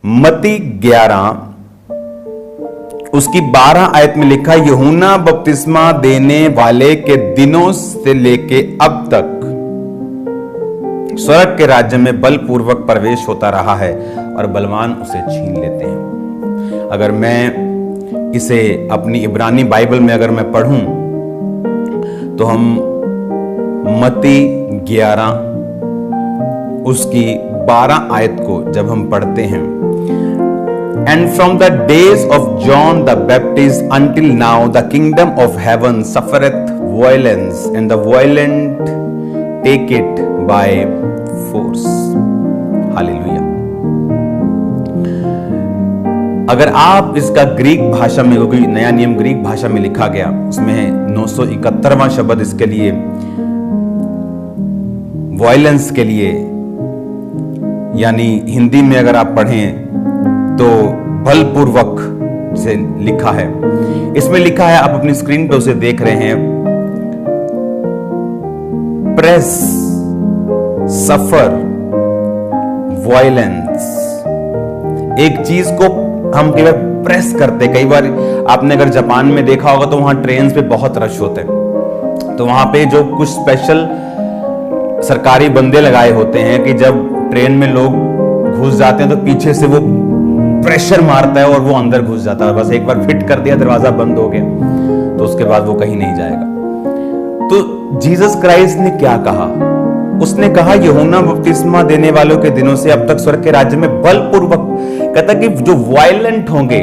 मत्ती 11 उसकी 12 आयत में लिखा, यूहन्ना बपतिस्मा देने वाले के दिनों से लेके अब तक स्वर्ग के राज्य में बलपूर्वक प्रवेश होता रहा है और बलवान उसे छीन लेते हैं। अगर मैं इसे अपनी इब्रानी बाइबल में अगर मैं पढ़ूं तो हम मत्ती 11 उसकी 12 आयत को जब हम पढ़ते हैं, And from the days of John the Baptist until now, the kingdom of heaven suffereth violence, and the violent take it by force. Hallelujah. अगर आप इसका ग्रीक भाषा में, क्योंकि नया नियम ग्रीक भाषा में लिखा गया, उसमें 971वां शब्द इसके लिए वायलेंस के लिए, यानी हिंदी में अगर आप पढ़ें तो बलपूर्वक से लिखा है। इसमें लिखा है, आप अपनी स्क्रीन पे उसे देख रहे हैं, प्रेस सफर वायलेंस। एक चीज को हम केवल प्रेस करते, कई बार आपने अगर जापान में देखा होगा तो वहां ट्रेन पे बहुत रश होते हैं, तो वहां पे जो कुछ स्पेशल सरकारी बंदे लगाए होते हैं कि जब ट्रेन में लोग घुस जाते हैं तो पीछे से वो प्रेशर मारता है और वो अंदर घुस जाता है। बस एक बार फिट कर दिया, दरवाजा बंद हो गया, तो उसके बाद वो कहीं नहीं जाएगा। तो जीसस क्राइस्ट ने क्या कहा? उसने कहा, यूहन्ना बपतिस्मा देने वालों के दिनों से अब तक स्वर्ग के राज्य में बलपूर्वक, कहता कि जो वायलेंट होंगे,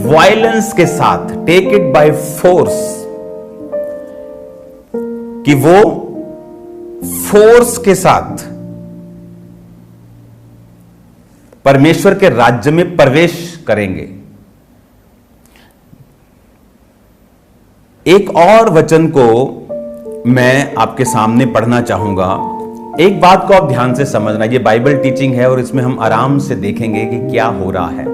वायलेंस के साथ, टेक इट बाय फोर्स, कि वो फोर्स के साथ परमेश्वर के राज्य में प्रवेश करेंगे। एक और वचन को मैं आपके सामने पढ़ना चाहूंगा। एक बात को आप ध्यान से समझना, ये बाइबल टीचिंग है और इसमें हम आराम से देखेंगे कि क्या हो रहा है।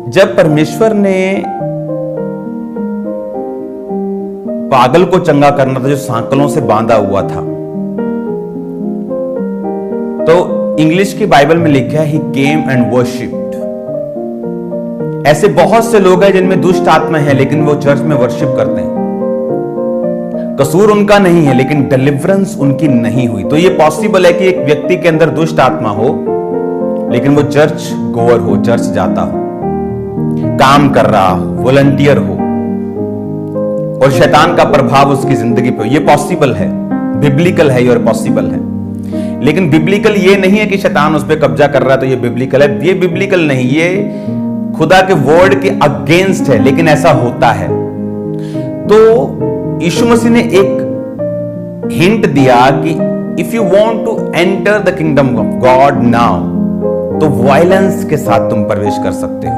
जब परमेश्वर ने पागल को चंगा करना था, जो सांकलों से बांधा हुआ था, तो इंग्लिश की बाइबल में लिखा है, ही केम एंड वर्शिप्ड। ऐसे बहुत से लोग हैं जिनमें दुष्ट आत्मा है, लेकिन वो चर्च में वर्शिप करते हैं। कसूर उनका नहीं है, लेकिन डिलीवरेंस उनकी नहीं हुई। तो ये पॉसिबल है कि एक व्यक्ति के अंदर दुष्ट आत्मा हो, लेकिन वो चर्च गोअर हो, चर्च जाता हो, काम कर रहा हो, वॉलंटियर हो, और शैतान का प्रभाव उसकी जिंदगी पे हो। ये पॉसिबल है, बिब्लिकल है और पॉसिबल है। लेकिन बिब्लिकल ये नहीं है कि शैतान उस पर कब्जा कर रहा है तो ये बिब्लिकल है। ये बिब्लिकल नहीं, ये खुदा के वर्ड के अगेंस्ट है, लेकिन ऐसा होता है। तो यीशु मसीह ने एक हिंट दिया कि if you want to enter the kingdom of God now, तो वायलेंस के साथ तुम प्रवेश कर सकते हो।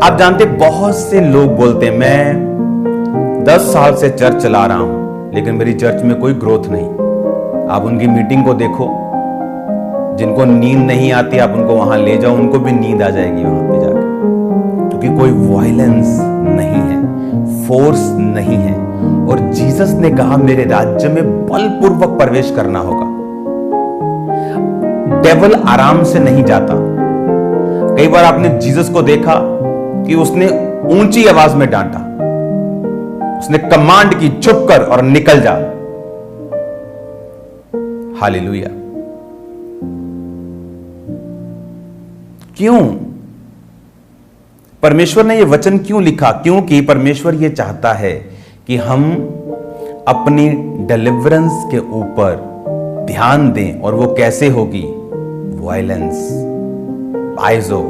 आप जानते, बहुत से लोग बोलते हैं, मैं 10 साल से चर्च चला रहा हूं, लेकिन मेरी चर्च में कोई ग्रोथ नहीं। आप उनकी मीटिंग को देखो, जिनको नींद नहीं आती आप उनको वहां ले जाओ, उनको भी नींद आ जाएगी वहां पे जाकर, क्योंकि कोई वायलेंस नहीं है, फोर्स नहीं है। और जीसस ने कहा, मेरे राज्य में बलपूर्वक प्रवेश करना होगा। डेविल आराम से नहीं जाता। कई बार आपने जीसस को देखा कि उसने ऊंची आवाज में डांटा, उसने कमांड की, चुप कर और निकल जा। हालेलुया। क्यों? परमेश्वर ने यह वचन क्यों लिखा? क्योंकि परमेश्वर यह चाहता है कि हम अपनी डिलीवरेंस के ऊपर ध्यान दें। और वो कैसे होगी? वायलेंस, आइजो,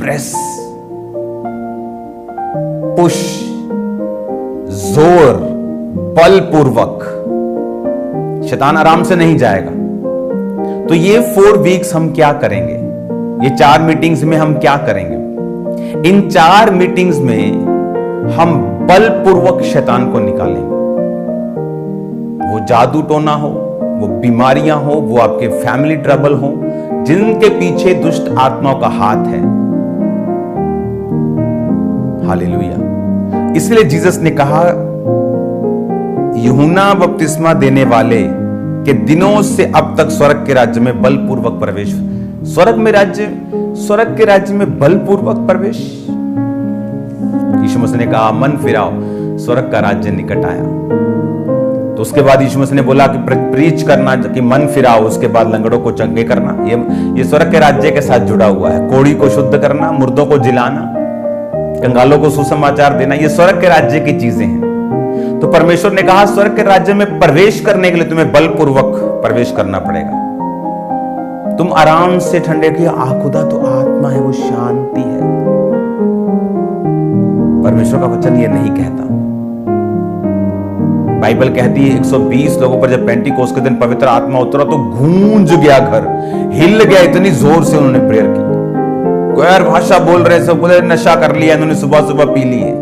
प्रेस, पुश, जोर, बलपूर्वक। शैतान आराम से नहीं जाएगा। तो ये 4 वीक्स हम क्या करेंगे? ये 4 मीटिंग्स में हम क्या करेंगे? इन 4 मीटिंग्स में हम बलपूर्वक शैतान को निकालेंगे। वो जादू टोना हो, वो बीमारियां हो, वो आपके फैमिली ट्रबल हो, जिनके पीछे दुष्ट आत्माओं का हाथ है। हालेलुया। इसलिए जीसस ने कहा, यूहन्ना बपतिस्मा देने वाले कि दिनों से अब तक स्वर्ग के राज्य में बलपूर्वक प्रवेश। स्वर्ग के राज्य में बलपूर्वक प्रवेश। यीशु मसीह ने कहा मन फिराओ, स्वर्ग का राज्य निकट आया। तो उसके बाद यीशु मसीह ने बोला कि प्रीच करना, कि मन फिराओ, उसके बाद लंगड़ों को चंगे करना। ये स्वर्ग के राज्य के साथ जुड़ा हुआ है। कोढ़ी को शुद्ध करना, मुर्दों को जिलाना, कंगालों को सुसमाचार देना, ये स्वर्ग के राज्य की चीजें हैं। तो परमेश्वर ने कहा स्वर्ग के राज्य में प्रवेश करने के लिए तुम्हें बलपूर्वक प्रवेश करना पड़ेगा। तुम आराम से ठंडे की खुदा तो आत्मा है, वो शांति है। परमेश्वर का वचन ये नहीं कहता। बाइबल कहती है 120 लोगों पर जब पेंटिकोस्ट के दिन पवित्र आत्मा उतरा तो गूंज गया घर, हिल गया, इतनी जोर से उन्होंने प्रेयर की। गैर भाषा बोल रहे, सब बोले नशा कर लिया इन्होंने, सुबह सुबह पी ली है।